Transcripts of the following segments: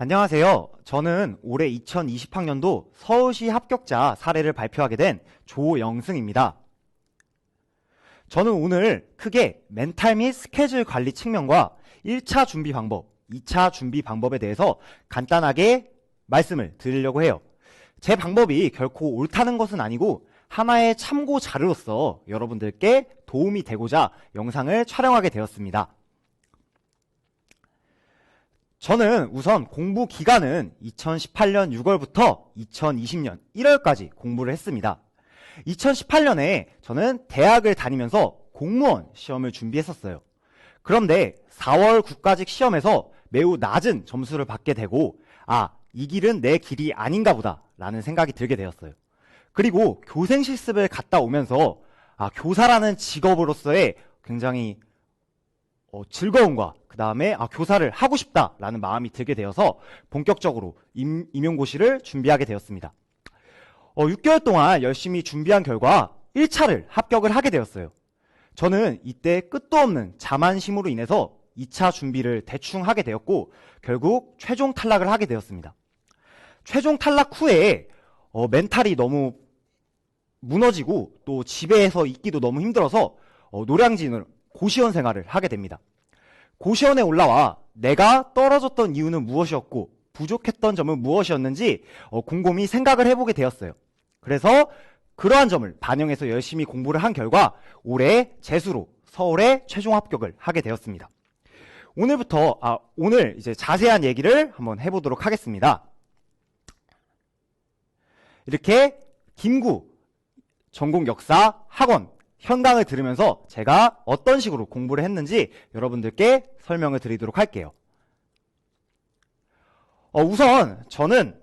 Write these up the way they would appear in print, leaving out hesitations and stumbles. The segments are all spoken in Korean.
안녕하세요. 저는 올해 2020학년도 서울시 합격자 사례를 발표하게 된 조영승입니다. 저는 오늘 크게 멘탈 및 스케줄 관리 측면과 1차 준비 방법, 2차 준비 방법에 대해서 간단하게 말씀을 드리려고 해요. 제 방법이 결코 옳다는 것은 아니고 하나의 참고 자료로서 여러분들께 도움이 되고자 영상을 촬영하게 되었습니다. 저는 우선 공부 기간은 2018년 6월부터 2020년 1월까지 공부를 했습니다. 2018년에 저는 대학을 다니면서 공무원 시험을 준비했었어요. 그런데 4월 국가직 시험에서 매우 낮은 점수를 받게 되고 이 길은 내 길이 아닌가 보다 라는 생각이 들게 되었어요. 그리고 교생 실습을 갔다 오면서 교사라는 직업으로서의 굉장히 즐거움과 그 다음에 교사를 하고 싶다라는 마음이 들게 되어서 본격적으로 임용고시를 준비하게 되었습니다. 6개월 동안 열심히 준비한 결과 1차를 합격을 하게 되었어요. 저는 이때 끝도 없는 자만심으로 인해서 2차 준비를 대충 하게 되었고 결국 최종 탈락을 하게 되었습니다. 최종 탈락 후에 멘탈이 너무 무너지고 또 집에서 있기도 너무 힘들어서 노량진으로 고시원 생활을 하게 됩니다. 고시원에 올라와 내가 떨어졌던 이유는 무엇이었고 부족했던 점은 무엇이었는지 곰곰이 생각을 해보게 되었어요. 그래서 그러한 점을 반영해서 열심히 공부를 한 결과 올해 재수로 서울에 최종 합격을 하게 되었습니다. 오늘 이제 자세한 얘기를 한번 해보도록 하겠습니다. 이렇게 김구 전공 역사 학원 현강을 들으면서 제가 어떤 식으로 공부를 했는지 여러분들께 설명을 드리도록 할게요. 우선 저는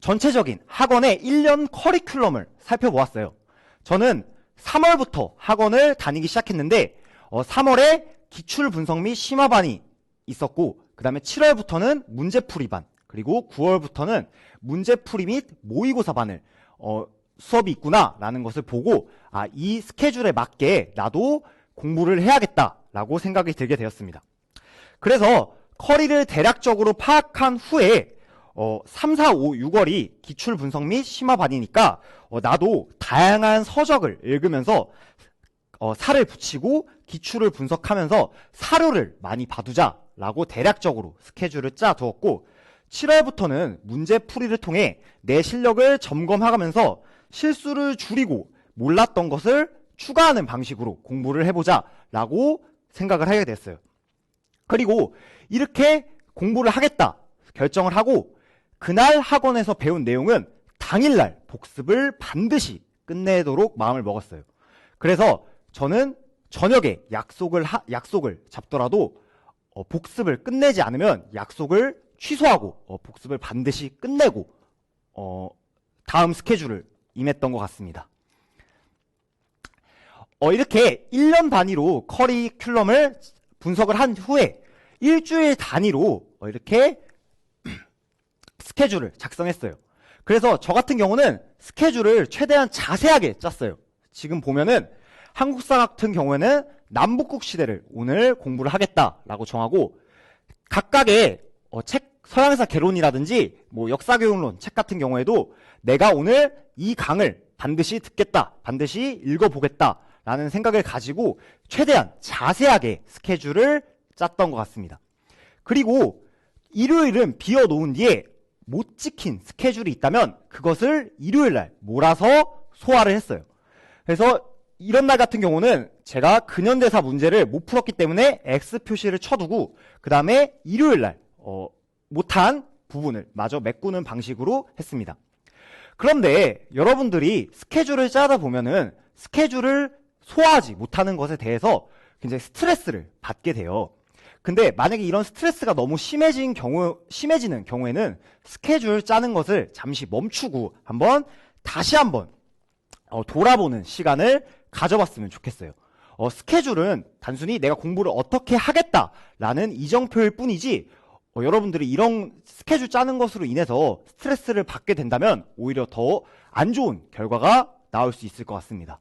전체적인 학원의 1년 커리큘럼을 살펴보았어요. 저는 3월부터 학원을 다니기 시작했는데 3월에 기출분석 및 심화반이 있었고 그 다음에 7월부터는 문제풀이반 그리고 9월부터는 문제풀이 및 모의고사반을 수업이 있구나 라는 것을 보고 이 스케줄에 맞게 나도 공부를 해야겠다라고 생각이 들게 되었습니다. 그래서 커리를 대략적으로 파악한 후에 3, 4, 5, 6월이 기출분석 및 심화반이니까 나도 다양한 서적을 읽으면서 살을 붙이고 기출을 분석하면서 사료를 많이 봐두자라고 대략적으로 스케줄을 짜두었고 7월부터는 문제풀이를 통해 내 실력을 점검하면서 실수를 줄이고 몰랐던 것을 추가하는 방식으로 공부를 해보자 라고 생각을 하게 됐어요. 그리고 이렇게 공부를 하겠다 결정을 하고 그날 학원에서 배운 내용은 당일날 복습을 반드시 끝내도록 마음을 먹었어요. 그래서 저는 저녁에 약속을 잡더라도 복습을 끝내지 않으면 약속을 취소하고 복습을 반드시 끝내고 다음 스케줄을 임했던 것 같습니다. 이렇게 1년 단위로 커리큘럼을 분석을 한 후에 일주일 단위로 이렇게 스케줄을 작성했어요. 그래서 저 같은 경우는 스케줄을 최대한 자세하게 짰어요. 지금 보면은 한국사 같은 경우에는 남북국 시대를 오늘 공부를 하겠다라고 정하고 각각의 책 서양사 개론이라든지 역사교육론 책 같은 경우에도 내가 오늘 이 강을 반드시 듣겠다, 반드시 읽어보겠다 라는 생각을 가지고 최대한 자세하게 스케줄을 짰던 것 같습니다. 그리고 일요일은 비워놓은 뒤에 못 지킨 스케줄이 있다면 그것을 일요일날 몰아서 소화를 했어요. 그래서 이런 날 같은 경우는 제가 근현대사 문제를 못 풀었기 때문에 X 표시를 쳐두고 그 다음에 일요일날 못한 부분을 마저 메꾸는 방식으로 했습니다. 그런데 여러분들이 스케줄을 짜다 보면은 스케줄을 소화하지 못하는 것에 대해서 굉장히 스트레스를 받게 돼요. 근데 만약에 이런 스트레스가 너무 심해지는 경우에는 스케줄 짜는 것을 잠시 멈추고 다시 한번 돌아보는 시간을 가져봤으면 좋겠어요. 스케줄은 단순히 내가 공부를 어떻게 하겠다라는 이정표일 뿐이지 여러분들이 이런 스케줄 짜는 것으로 인해서 스트레스를 받게 된다면 오히려 더 안 좋은 결과가 나올 수 있을 것 같습니다.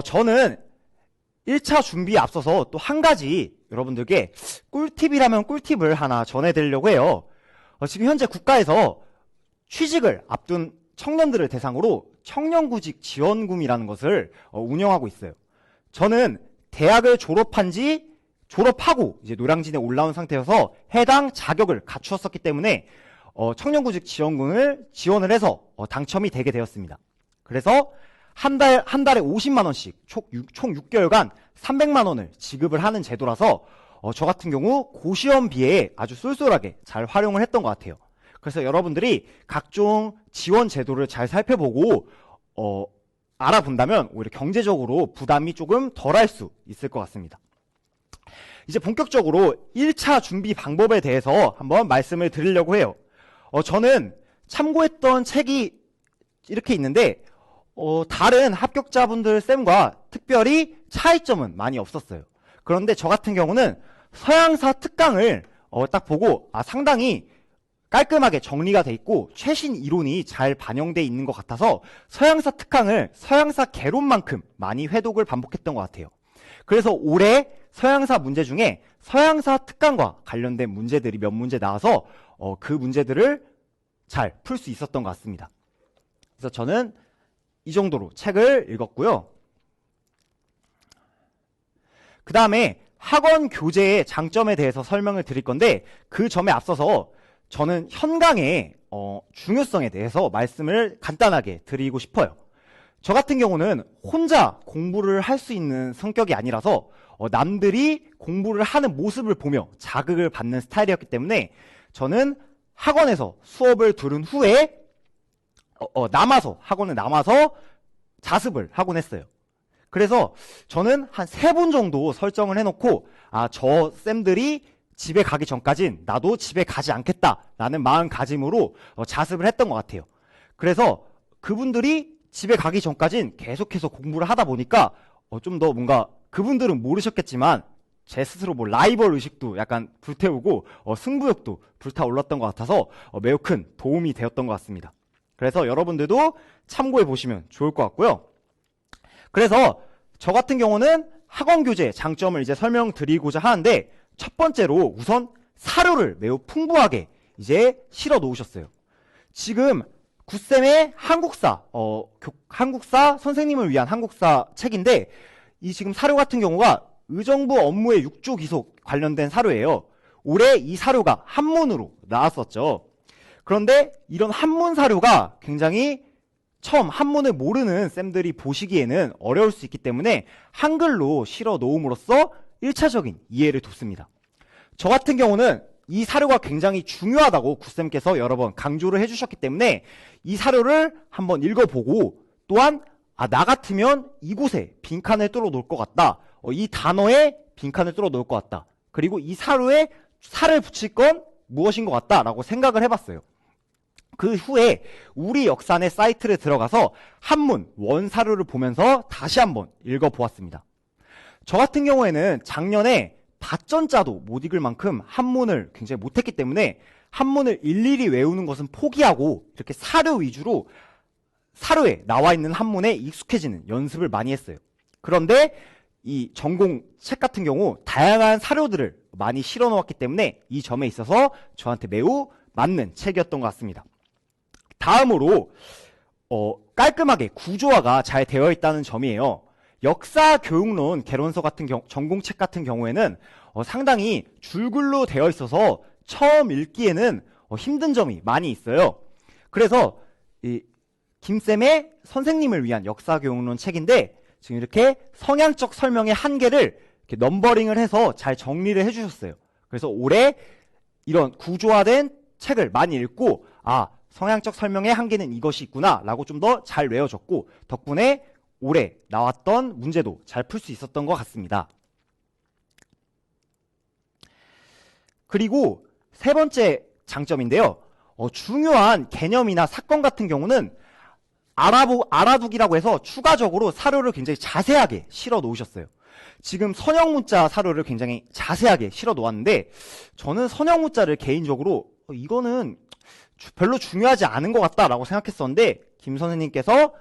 저는 1차 준비에 앞서서 또 한 가지 여러분들께 꿀팁이라면 꿀팁을 하나 전해드리려고 해요. 지금 현재 국가에서 취직을 앞둔 청년들을 대상으로 청년구직 지원금이라는 것을 운영하고 있어요. 저는 대학을 졸업하고 이제 노량진에 올라온 상태여서 해당 자격을 갖추었었기 때문에 청년구직 지원금을 지원을 해서 당첨이 되게 되었습니다. 그래서 한 달에 50만 원씩 총 6개월간 300만 원을 지급을 하는 제도라서 저 같은 경우 고시원비에 아주 쏠쏠하게 잘 활용을 했던 것 같아요. 그래서 여러분들이 각종 지원 제도를 잘 살펴보고 알아본다면 오히려 경제적으로 부담이 조금 덜할 수 있을 것 같습니다. 이제 본격적으로 1차 준비 방법에 대해서 한번 말씀을 드리려고 해요. 저는 참고했던 책이 이렇게 있는데 다른 합격자분들 쌤과 특별히 차이점은 많이 없었어요. 그런데 저 같은 경우는 서양사 특강을 딱 보고 상당히 깔끔하게 정리가 돼 있고 최신 이론이 잘 반영돼 있는 것 같아서 서양사 특강을 서양사 개론만큼 많이 회독을 반복했던 것 같아요. 그래서 올해 서양사 문제 중에 서양사 특강과 관련된 문제들이 몇 문제 나와서 그 문제들을 잘 풀 수 있었던 것 같습니다. 그래서 저는 이 정도로 책을 읽었고요. 그 다음에 학원 교재의 장점에 대해서 설명을 드릴 건데 그 점에 앞서서 저는 현강의 중요성에 대해서 말씀을 간단하게 드리고 싶어요. 저 같은 경우는 혼자 공부를 할 수 있는 성격이 아니라서 남들이 공부를 하는 모습을 보며 자극을 받는 스타일이었기 때문에 저는 학원에서 수업을 들은 후에 학원에 남아서 자습을 하곤 했어요. 그래서 저는 한 3번 정도 설정을 해놓고 저 쌤들이 집에 가기 전까진 나도 집에 가지 않겠다라는 마음가짐으로 자습을 했던 것 같아요. 그래서 그분들이 집에 가기 전까진 계속해서 공부를 하다 보니까 좀 더 뭔가 그분들은 모르셨겠지만 제 스스로 라이벌 의식도 약간 불태우고 승부욕도 불타올랐던 것 같아서 매우 큰 도움이 되었던 것 같습니다. 그래서 여러분들도 참고해 보시면 좋을 것 같고요. 그래서 저 같은 경우는 학원 교재 장점을 이제 설명드리고자 하는데 첫 번째로 우선 사료를 매우 풍부하게 이제 실어 놓으셨어요. 지금 굿쌤의 한국사 선생님을 위한 한국사 책인데 이 지금 사료 같은 경우가 의정부 업무의 6조 기속 관련된 사료예요. 올해 이 사료가 한문으로 나왔었죠. 그런데 이런 한문 사료가 굉장히 처음 한문을 모르는 쌤들이 보시기에는 어려울 수 있기 때문에 한글로 실어 놓음으로써 1차적인 이해를 돕습니다. 저 같은 경우는 이 사료가 굉장히 중요하다고 굿쌤께서 여러 번 강조를 해주셨기 때문에 이 사료를 한번 읽어보고 또한 나 같으면 이곳에 빈칸을 뚫어 놓을 것 같다. 이 단어에 빈칸을 뚫어 놓을 것 같다. 그리고 이 사료에 살을 붙일 건 무엇인 것 같다 라고 생각을 해봤어요. 그 후에 우리 역산의 사이트를 들어가서 한문 원사료를 보면서 다시 한번 읽어보았습니다. 저 같은 경우에는 작년에 밭전자도 못 읽을 만큼 한문을 굉장히 못했기 때문에 한문을 일일이 외우는 것은 포기하고 이렇게 사료 위주로 사료에 나와 있는 한문에 익숙해지는 연습을 많이 했어요. 그런데 이 전공 책 같은 경우 다양한 사료들을 많이 실어 놓았기 때문에 이 점에 있어서 저한테 매우 맞는 책이었던 것 같습니다. 다음으로 깔끔하게 구조화가 잘 되어 있다는 점이에요. 역사 교육론 개론서 같은 전공책 같은 경우에는 상당히 줄글로 되어 있어서 처음 읽기에는 힘든 점이 많이 있어요. 그래서 이 김쌤의 선생님을 위한 역사 교육론 책인데 지금 이렇게 성향적 설명의 한계를 이렇게 넘버링을 해서 잘 정리를 해주셨어요. 그래서 올해 이런 구조화된 책을 많이 읽고 성향적 설명의 한계는 이것이 있구나 라고 좀 더 잘 외워졌고 덕분에 올해 나왔던 문제도 잘 풀 수 있었던 것 같습니다. 그리고 세 번째 장점인데요. 중요한 개념이나 사건 같은 경우는 알아두기라고 해서 추가적으로 사료를 굉장히 자세하게 실어 놓으셨어요. 지금 선형문자 사료를 굉장히 자세하게 실어 놓았는데 저는 선형문자를 개인적으로 이거는 별로 중요하지 않은 것 같다라고 생각했었는데 김 선생님께서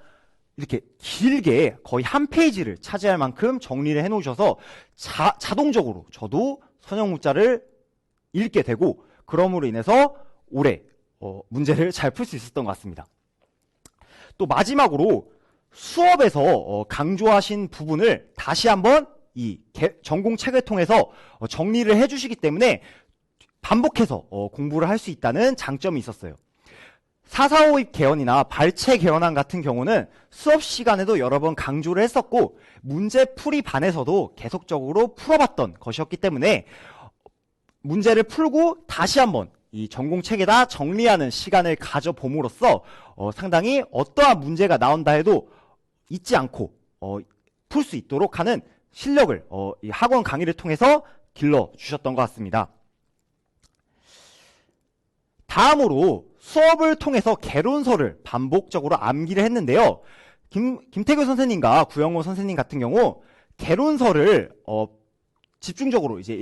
이렇게 길게 거의 한 페이지를 차지할 만큼 정리를 해놓으셔서 자동적으로 저도 선형 문자를 읽게 되고, 그럼으로 인해서 올해 문제를 잘 풀 수 있었던 것 같습니다. 또 마지막으로 수업에서 강조하신 부분을 다시 한번 이 전공책을 통해서 정리를 해주시기 때문에 반복해서 공부를 할 수 있다는 장점이 있었어요. 445입 개헌이나 발췌 개헌안 같은 경우는 수업 시간에도 여러 번 강조를 했었고, 문제 풀이반에서도 계속적으로 풀어봤던 것이었기 때문에 문제를 풀고 다시 한번 이 전공책에다 정리하는 시간을 가져봄으로써 상당히 어떠한 문제가 나온다 해도 잊지 않고 풀 수 있도록 하는 실력을 이 학원 강의를 통해서 길러주셨던 것 같습니다. 다음으로 수업을 통해서 개론서를 반복적으로 암기를 했는데요. 김태규 선생님과 구영호 선생님 같은 경우 개론서를 집중적으로 이제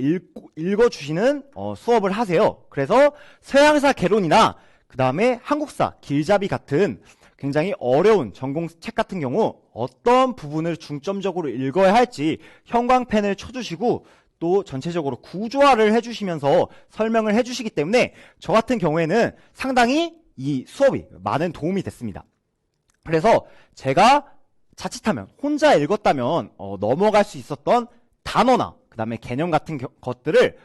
읽어주시는 수업을 하세요. 그래서 서양사 개론이나 그 다음에 한국사 길잡이 같은 굉장히 어려운 전공책 같은 경우 어떤 부분을 중점적으로 읽어야 할지 형광펜을 쳐주시고 또 전체적으로 구조화를 해주시면서 설명을 해주시기 때문에 저 같은 경우에는 상당히 이 수업이 많은 도움이 됐습니다. 그래서 제가 자칫하면 혼자 읽었다면 넘어갈 수 있었던 단어나 그 다음에 개념 같은 것들을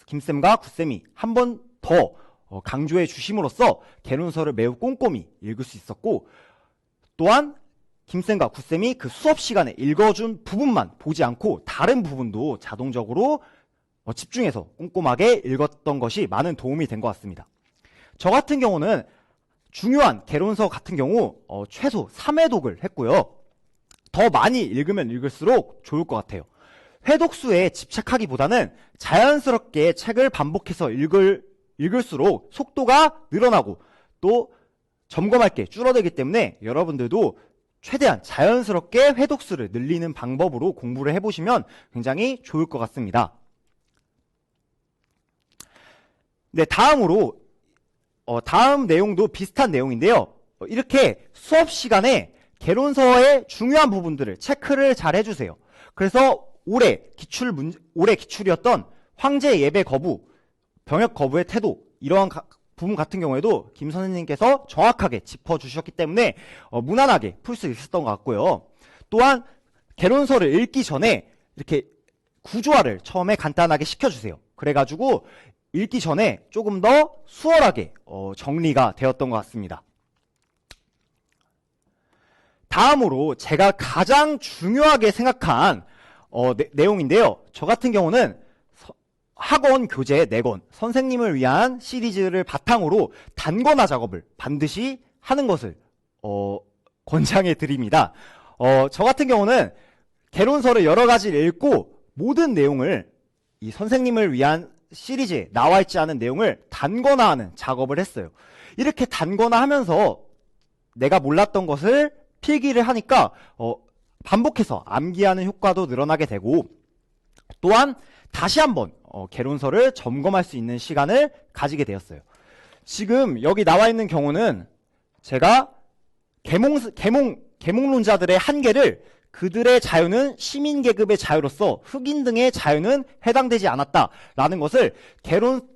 김쌤과 구쌤이 한 번 더 강조해 주심으로써 개론서를 매우 꼼꼼히 읽을 수 있었고, 또한 김쌤과 구쌤이 그 수업 시간에 읽어준 부분만 보지 않고 다른 부분도 자동적으로 집중해서 꼼꼼하게 읽었던 것이 많은 도움이 된 것 같습니다. 저 같은 경우는 중요한 개론서 같은 경우 최소 3회독을 했고요. 더 많이 읽으면 읽을수록 좋을 것 같아요. 회독수에 집착하기보다는 자연스럽게 책을 반복해서 읽을수록 속도가 늘어나고 또 점검할 게 줄어들기 때문에 여러분들도 최대한 자연스럽게 회독수를 늘리는 방법으로 공부를 해보시면 굉장히 좋을 것 같습니다. 네, 다음으로 다음 내용도 비슷한 내용인데요. 이렇게 수업 시간에 개론서의 중요한 부분들을 체크를 잘 해주세요. 그래서 올해 기출이었던 황제 예배 거부, 병역 거부의 태도, 이러한 부분 같은 경우에도 김 선생님께서 정확하게 짚어주셨기 때문에 무난하게 풀 수 있었던 것 같고요. 또한 개론서를 읽기 전에 이렇게 구조화를 처음에 간단하게 시켜주세요. 그래가지고 읽기 전에 조금 더 수월하게 정리가 되었던 것 같습니다. 다음으로 제가 가장 중요하게 생각한 내용인데요. 저 같은 경우는 학원 교재 4권, 선생님을 위한 시리즈를 바탕으로 단권화 작업을 반드시 하는 것을 권장해 드립니다. 저 같은 경우는 개론서를 여러 가지를 읽고 모든 내용을 이 선생님을 위한 시리즈에 나와 있지 않은 내용을 단권화하는 작업을 했어요. 이렇게 단권화하면서 내가 몰랐던 것을 필기를 하니까 반복해서 암기하는 효과도 늘어나게 되고, 또한 다시 한번 개론서를 점검할 수 있는 시간을 가지게 되었어요. 지금 여기 나와 있는 경우는 제가 계몽론자들의 한계를 그들의 자유는 시민계급의 자유로서 흑인 등의 자유는 해당되지 않았다라는 것을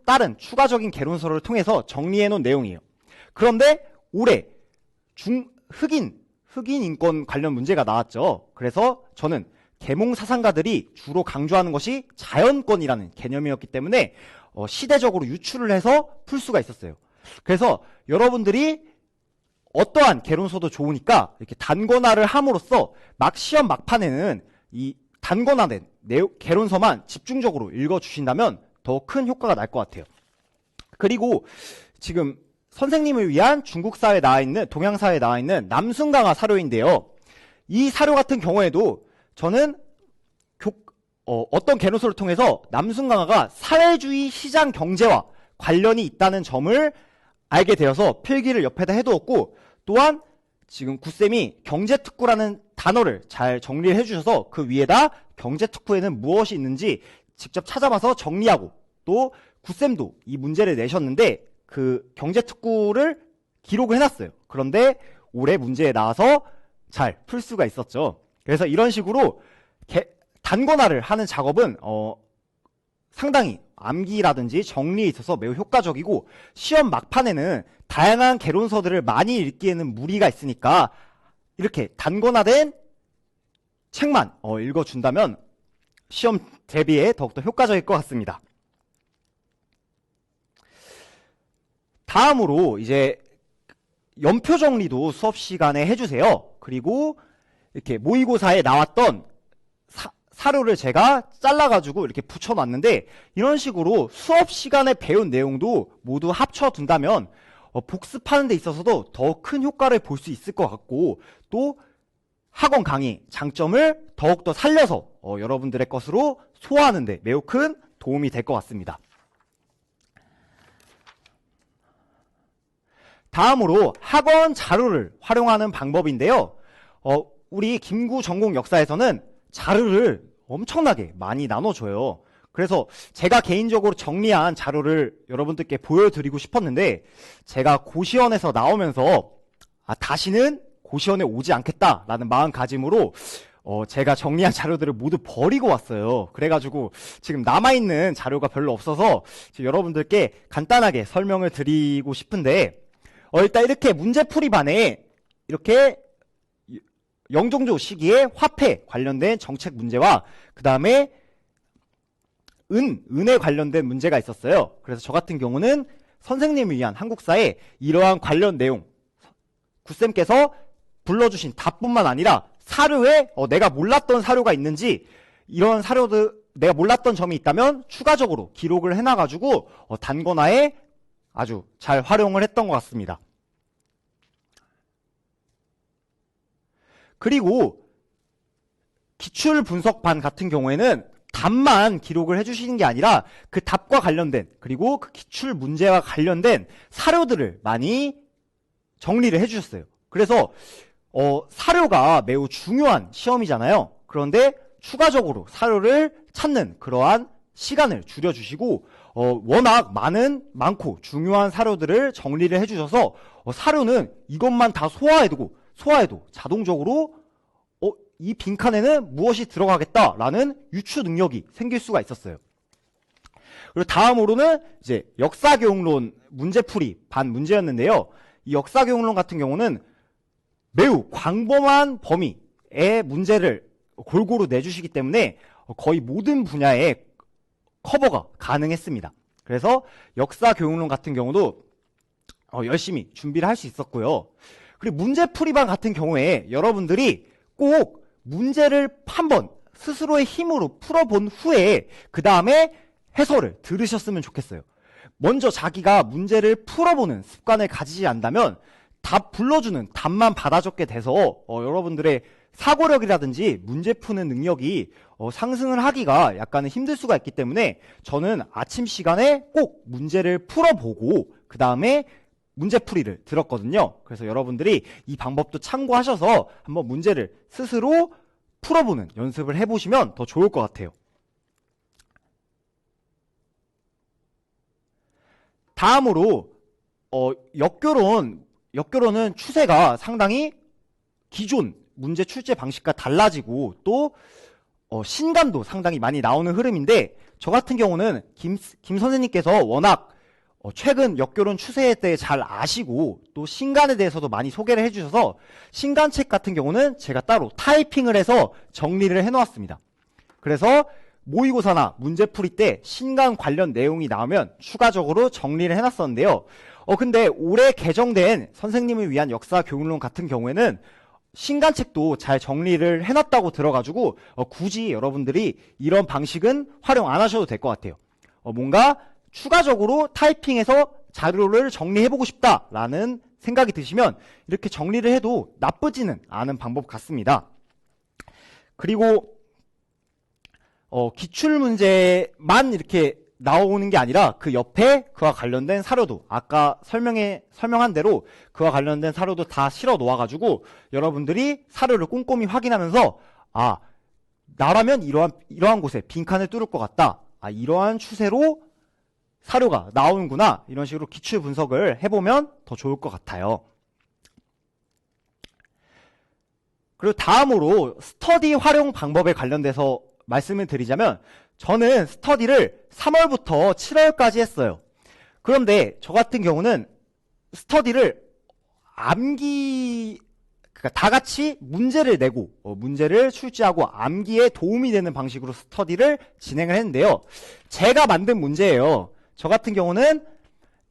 다른 추가적인 개론서를 통해서 정리해 놓은 내용이에요. 그런데 올해 흑인 인권 관련 문제가 나왔죠. 그래서 저는 계몽 사상가들이 주로 강조하는 것이 자연권이라는 개념이었기 때문에 시대적으로 유출을 해서 풀 수가 있었어요. 그래서 여러분들이 어떠한 개론서도 좋으니까 이렇게 단권화를 함으로써 시험 막판에는 이 단권화된 개론서만 집중적으로 읽어주신다면 더 큰 효과가 날 것 같아요. 그리고 지금 선생님을 위한 중국사에 나와 있는, 동양사에 나와 있는 남순강화 사료인데요. 이 사료 같은 경우에도 저는 어떤 개론서를 통해서 남순강화가 사회주의 시장 경제와 관련이 있다는 점을 알게 되어서 필기를 옆에다 해두었고, 또한 지금 구쌤이 경제특구라는 단어를 잘 정리를 해주셔서 그 위에다 경제특구에는 무엇이 있는지 직접 찾아봐서 정리하고, 또 구쌤도 이 문제를 내셨는데 그 경제특구를 기록을 해놨어요. 그런데 올해 문제에 나와서 잘 풀 수가 있었죠. 그래서 이런 식으로 단권화를 하는 작업은 상당히 암기라든지 정리에 있어서 매우 효과적이고, 시험 막판에는 다양한 개론서들을 많이 읽기에는 무리가 있으니까 이렇게 단권화된 책만 읽어준다면 시험 대비에 더욱더 효과적일 것 같습니다. 다음으로 이제 연표 정리도 수업 시간에 해주세요. 그리고 이렇게 모의고사에 나왔던 사료를 제가 잘라가지고 이렇게 붙여놨는데, 이런 식으로 수업 시간에 배운 내용도 모두 합쳐둔다면 복습하는 데 있어서도 더 큰 효과를 볼 수 있을 것 같고, 또 학원 강의 장점을 더욱더 살려서 여러분들의 것으로 소화하는 데 매우 큰 도움이 될 것 같습니다. 다음으로 학원 자료를 활용하는 방법인데요. 우리 김구 전공 역사에서는 자료를 엄청나게 많이 나눠줘요. 그래서 제가 개인적으로 정리한 자료를 여러분들께 보여드리고 싶었는데, 제가 고시원에서 나오면서 다시는 고시원에 오지 않겠다라는 마음가짐으로 제가 정리한 자료들을 모두 버리고 왔어요. 그래가지고 지금 남아있는 자료가 별로 없어서 여러분들께 간단하게 설명을 드리고 싶은데, 일단 이렇게 문제풀이반에 이렇게 영종조 시기에 화폐 관련된 정책 문제와 그 다음에 은에 관련된 문제가 있었어요. 그래서 저 같은 경우는 선생님을 위한 한국사에 이러한 관련 내용, 굿쌤께서 불러주신 답뿐만 아니라 사료에 내가 몰랐던 사료가 있는지, 이런 사료들 내가 몰랐던 점이 있다면 추가적으로 기록을 해놔가지고 단권화에 아주 잘 활용을 했던 것 같습니다. 그리고 기출분석반 같은 경우에는 답만 기록을 해주시는 게 아니라 그 답과 관련된, 그리고 그 기출 문제와 관련된 사료들을 많이 정리를 해주셨어요. 그래서 사료가 매우 중요한 시험이잖아요. 그런데 추가적으로 사료를 찾는 그러한 시간을 줄여주시고 워낙 많고 중요한 사료들을 정리를 해주셔서 사료는 이것만 다 소화해도 자동적으로 이 빈칸에는 무엇이 들어가겠다라는 유추 능력이 생길 수가 있었어요. 그리고 다음으로는 이제 역사교육론 문제풀이 반 문제였는데요. 이 역사교육론 같은 경우는 매우 광범한 범위의 문제를 골고루 내주시기 때문에 거의 모든 분야에 커버가 가능했습니다. 그래서 역사교육론 같은 경우도 열심히 준비를 할 수 있었고요. 그리고 문제풀이반 같은 경우에 여러분들이 꼭 문제를 한번 스스로의 힘으로 풀어본 후에 그 다음에 해설을 들으셨으면 좋겠어요. 먼저 자기가 문제를 풀어보는 습관을 가지지 않다면 답 불러주는 답만 받아 적게 돼서 여러분들의 사고력이라든지 문제 푸는 능력이 상승을 하기가 약간은 힘들 수가 있기 때문에 저는 아침 시간에 꼭 문제를 풀어보고 그 다음에 문제풀이를 들었거든요. 그래서 여러분들이 이 방법도 참고하셔서 한번 문제를 스스로 풀어보는 연습을 해보시면 더 좋을 것 같아요. 다음으로 역교론은 추세가 상당히 기존 문제 출제 방식과 달라지고 또 신간도 상당히 많이 나오는 흐름인데, 저 같은 경우는 김 선생님께서 워낙 최근 역교론 추세에 대해 잘 아시고 또 신간에 대해서도 많이 소개를 해주셔서 신간책 같은 경우는 제가 따로 타이핑을 해서 정리를 해놓았습니다. 그래서 모의고사나 문제풀이 때 신간 관련 내용이 나오면 추가적으로 정리를 해놨었는데요. 근데 올해 개정된 선생님을 위한 역사교육론 같은 경우에는 신간책도 잘 정리를 해놨다고 들어가지고 굳이 여러분들이 이런 방식은 활용 안 하셔도 될 것 같아요. 뭔가 추가적으로 타이핑해서 자료를 정리해보고 싶다라는 생각이 드시면 이렇게 정리를 해도 나쁘지는 않은 방법 같습니다. 그리고 기출문제만 이렇게 나오는 게 아니라 그 옆에 그와 관련된 사료도 아까 설명한 대로 그와 관련된 사료도 다 실어 놓아가지고 여러분들이 사료를 꼼꼼히 확인하면서 나라면 이러한 곳에 빈칸을 뚫을 것 같다. 이러한 추세로 사료가 나오는구나. 이런 식으로 기출 분석을 해보면 더 좋을 것 같아요. 그리고 다음으로 스터디 활용 방법에 관련돼서 말씀을 드리자면 저는 스터디를 3월부터 7월까지 했어요. 그런데 저 같은 경우는 스터디를 그러니까 다 같이 문제를 내고 문제를 출제하고 암기에 도움이 되는 방식으로 스터디를 진행을 했는데요. 제가 만든 문제예요. 저 같은 경우는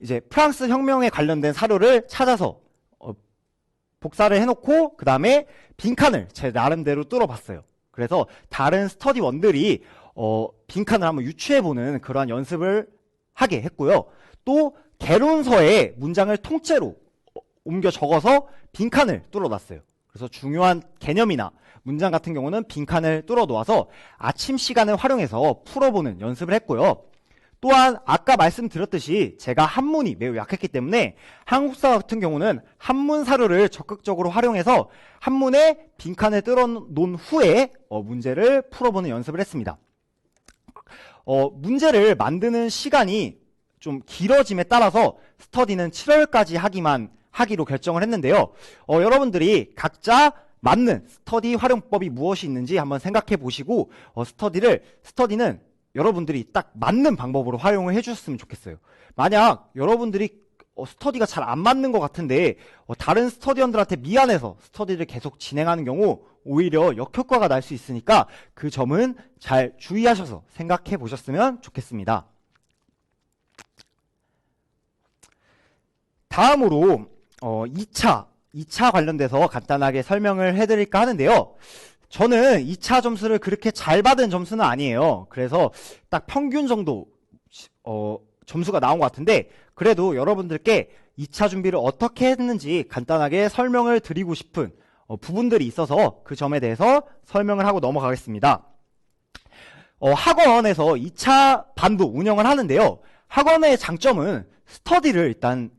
이제 프랑스 혁명에 관련된 사료를 찾아서 복사를 해놓고 그 다음에 빈칸을 제 나름대로 뚫어봤어요. 그래서 다른 스터디원들이 빈칸을 한번 유추해보는 그러한 연습을 하게 했고요. 또 개론서에 문장을 통째로 옮겨 적어서 빈칸을 뚫어놨어요. 그래서 중요한 개념이나 문장 같은 경우는 빈칸을 뚫어 놓아서 아침 시간을 활용해서 풀어보는 연습을 했고요. 또한 아까 말씀드렸듯이 제가 한문이 매우 약했기 때문에 한국사 같은 경우는 한문 사료를 적극적으로 활용해서 한문에 빈칸을 뚫어 놓은 후에 문제를 풀어보는 연습을 했습니다. 문제를 만드는 시간이 좀 길어짐에 따라서 스터디는 7월까지 하기로 결정을 했는데요. 여러분들이 각자 맞는 스터디 활용법이 무엇이 있는지 한번 생각해 보시고 스터디는 여러분들이 딱 맞는 방법으로 활용을 해주셨으면 좋겠어요. 만약 여러분들이 스터디가 잘 안 맞는 것 같은데 다른 스터디원들한테 미안해서 스터디를 계속 진행하는 경우 오히려 역효과가 날 수 있으니까 그 점은 잘 주의하셔서 생각해 보셨으면 좋겠습니다. 다음으로 2차 관련돼서 간단하게 설명을 해드릴까 하는데요. 저는 2차 점수를 그렇게 잘 받은 점수는 아니에요. 그래서 딱 평균 정도 점수가 나온 것 같은데 그래도 여러분들께 2차 준비를 어떻게 했는지 간단하게 설명을 드리고 싶은 부분들이 있어서 그 점에 대해서 설명을 하고 넘어가겠습니다. 학원에서 2차 반도 운영을 하는데요. 학원의 장점은 스터디를 일단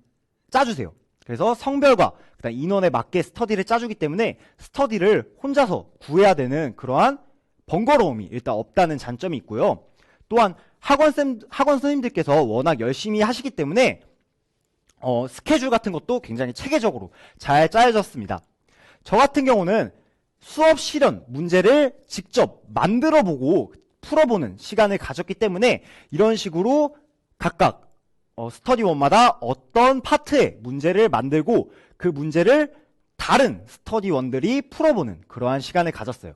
짜주세요. 그래서 성별과 그다음 인원에 맞게 스터디를 짜주기 때문에 스터디를 혼자서 구해야 되는 그러한 번거로움이 일단 없다는 장점이 있고요. 또한 학원 선생님들께서 워낙 열심히 하시기 때문에 스케줄 같은 것도 굉장히 체계적으로 잘 짜여졌습니다. 저 같은 경우는 수업 실현 문제를 직접 만들어보고 풀어보는 시간을 가졌기 때문에 이런 식으로 각각 스터디원마다 어떤 파트의 문제를 만들고 그 문제를 다른 스터디원들이 풀어보는 그러한 시간을 가졌어요.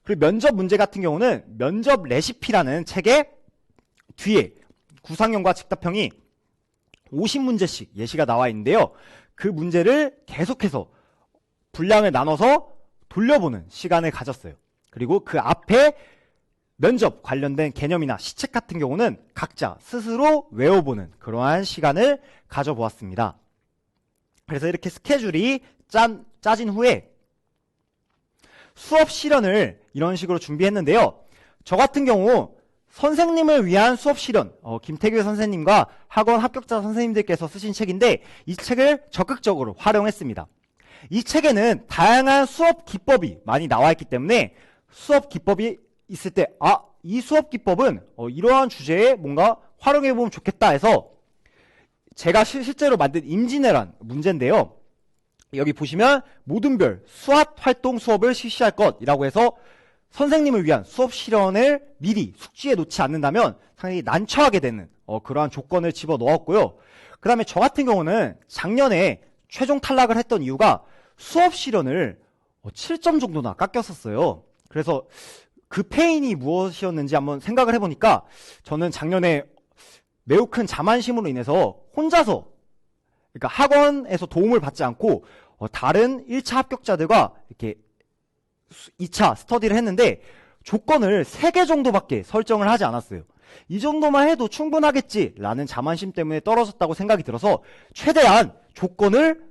그리고 면접 문제 같은 경우는 면접 레시피라는 책의 뒤에 구상형과 즉답형이 50문제씩 예시가 나와 있는데요. 그 문제를 계속해서 분량을 나눠서 돌려보는 시간을 가졌어요. 그리고 그 앞에 면접 관련된 개념이나 시책 같은 경우는 각자 스스로 외워보는 그러한 시간을 가져보았습니다. 그래서 이렇게 스케줄이 짜진 후에 수업 실현을 이런 식으로 준비했는데요. 저 같은 경우 선생님을 위한 수업 실현, 김태규 선생님과 학원 합격자 선생님들께서 쓰신 책인데 이 책을 적극적으로 활용했습니다. 이 책에는 다양한 수업 기법이 많이 나와 있기 때문에 수업 기법이 있을 때 이 수업 기법은 이러한 주제에 뭔가 활용해보면 좋겠다 해서 제가 실제로 만든 임진왜란 문제인데요. 여기 보시면 모든 별 수학 활동 수업을 실시할 것이라고 해서 선생님을 위한 수업 실현을 미리 숙지해 놓지 않는다면 상당히 난처하게 되는 그러한 조건을 집어넣었고요. 그 다음에 저 같은 경우는 작년에 최종 탈락을 했던 이유가 수업 실현을 7점 정도나 깎였었어요. 그래서 그 페인이 무엇이었는지 한번 생각을 해보니까 저는 작년에 매우 큰 자만심으로 인해서 혼자서 그러니까 학원에서 도움을 받지 않고 다른 1차 합격자들과 이렇게 2차 스터디를 했는데 조건을 3개 정도밖에 설정을 하지 않았어요. 이 정도만 해도 충분하겠지라는 자만심 때문에 떨어졌다고 생각이 들어서 최대한 조건을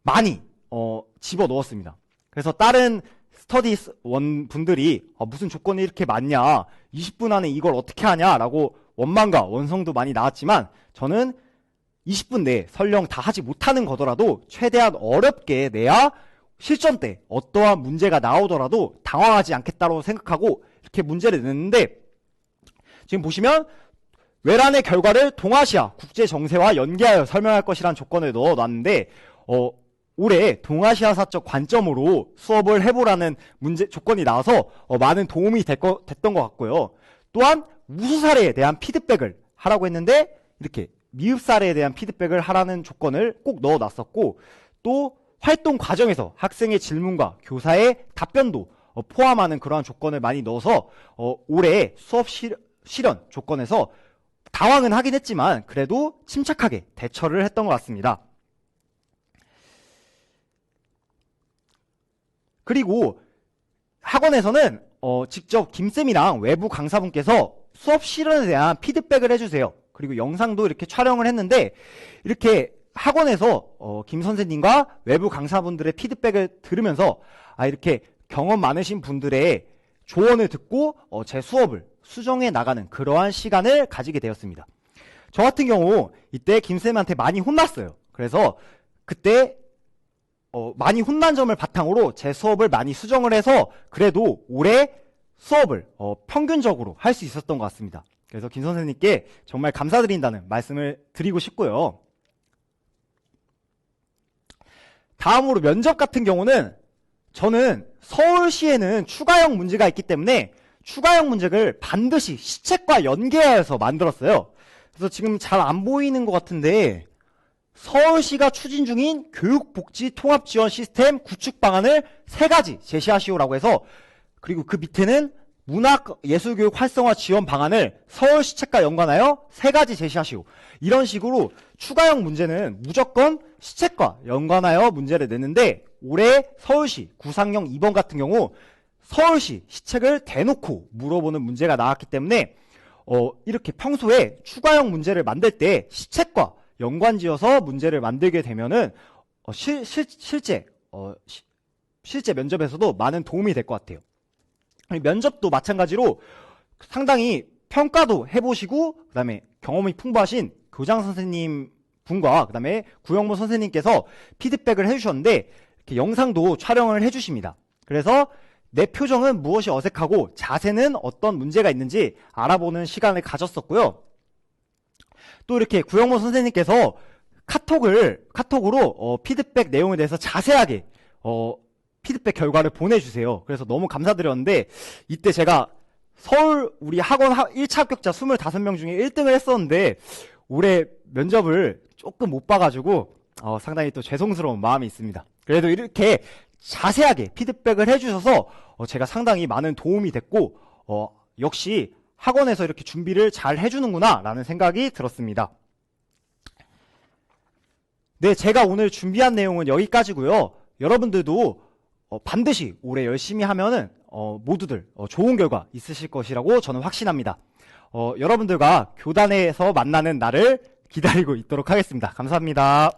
많이 집어넣었습니다. 그래서 다른 스터디원 분들이 무슨 조건이 이렇게 많냐, 20분 안에 이걸 어떻게 하냐 라고 원망과 원성도 많이 나왔지만 저는 20분 내에 설령 다 하지 못하는 거더라도 최대한 어렵게 내야 실전 때 어떠한 문제가 나오더라도 당황하지 않겠다고 생각하고 이렇게 문제를 냈는데 지금 보시면 외란의 결과를 동아시아 국제 정세와 연계하여 설명할 것이라는 조건을 넣어놨는데 올해 동아시아사적 관점으로 수업을 해보라는 조건이 나와서 많은 도움이 됐던 것 같고요. 또한 우수 사례에 대한 피드백을 하라고 했는데 이렇게 미흡 사례에 대한 피드백을 하라는 조건을 꼭 넣어놨었고, 또 활동 과정에서 학생의 질문과 교사의 답변도 포함하는 그러한 조건을 많이 넣어서 올해 수업 실현 조건에서 당황은 하긴 했지만 그래도 침착하게 대처를 했던 것 같습니다. 그리고 학원에서는 직접 김쌤이랑 외부 강사분께서 수업 실현에 대한 피드백을 해주세요. 그리고 영상도 이렇게 촬영을 했는데, 이렇게 학원에서 김 선생님과 외부 강사분들의 피드백을 들으면서 이렇게 경험 많으신 분들의 조언을 듣고 제 수업을 수정해 나가는 그러한 시간을 가지게 되었습니다. 저 같은 경우 이때 김쌤한테 많이 혼났어요. 그래서 그때 많이 혼난 점을 바탕으로 제 수업을 많이 수정을 해서 그래도 올해 수업을 평균적으로 할 수 있었던 것 같습니다. 그래서 김 선생님께 정말 감사드린다는 말씀을 드리고 싶고요. 다음으로 면접 같은 경우는 저는 서울시에는 추가형 문제가 있기 때문에 추가형 문제를 반드시 시책과 연계하여서 만들었어요. 그래서 지금 잘 안 보이는 것 같은데, 서울시가 추진 중인 교육복지통합지원 시스템 구축 방안을 3가지 제시하시오라고 해서, 그리고 그 밑에는 문학예술교육 활성화 지원 방안을 서울시책과 연관하여 3가지 제시하시오. 이런 식으로 추가형 문제는 무조건 시책과 연관하여 문제를 내는데, 올해 서울시 구상형 2번 같은 경우 서울시 시책을 대놓고 물어보는 문제가 나왔기 때문에 이렇게 평소에 추가형 문제를 만들 때 시책과 연관지어서 문제를 만들게 되면은 실제 면접에서도 많은 도움이 될 것 같아요. 면접도 마찬가지로 상당히 평가도 해보시고, 그 다음에 경험이 풍부하신 교장 선생님 분과 그 다음에 구영모 선생님께서 피드백을 해주셨는데, 이렇게 영상도 촬영을 해주십니다. 그래서 내 표정은 무엇이 어색하고 자세는 어떤 문제가 있는지 알아보는 시간을 가졌었고요. 또 이렇게 구영모 선생님께서 카톡으로 피드백 내용에 대해서 자세하게 피드백 결과를 보내주세요. 그래서 너무 감사드렸는데, 이때 제가 서울 우리 학원 1차 합격자 25명 중에 1등을 했었는데 올해 면접을 조금 못 봐가지고 상당히 또 죄송스러운 마음이 있습니다. 그래도 이렇게 자세하게 피드백을 해주셔서 제가 상당히 많은 도움이 됐고, 역시 학원에서 이렇게 준비를 잘 해주는구나 라는 생각이 들었습니다. 네, 제가 오늘 준비한 내용은 여기까지고요. 여러분들도 반드시 올해 열심히 하면은 모두들 좋은 결과 있으실 것이라고 저는 확신합니다. 여러분들과 교단에서 만나는 날을 기다리고 있도록 하겠습니다. 감사합니다.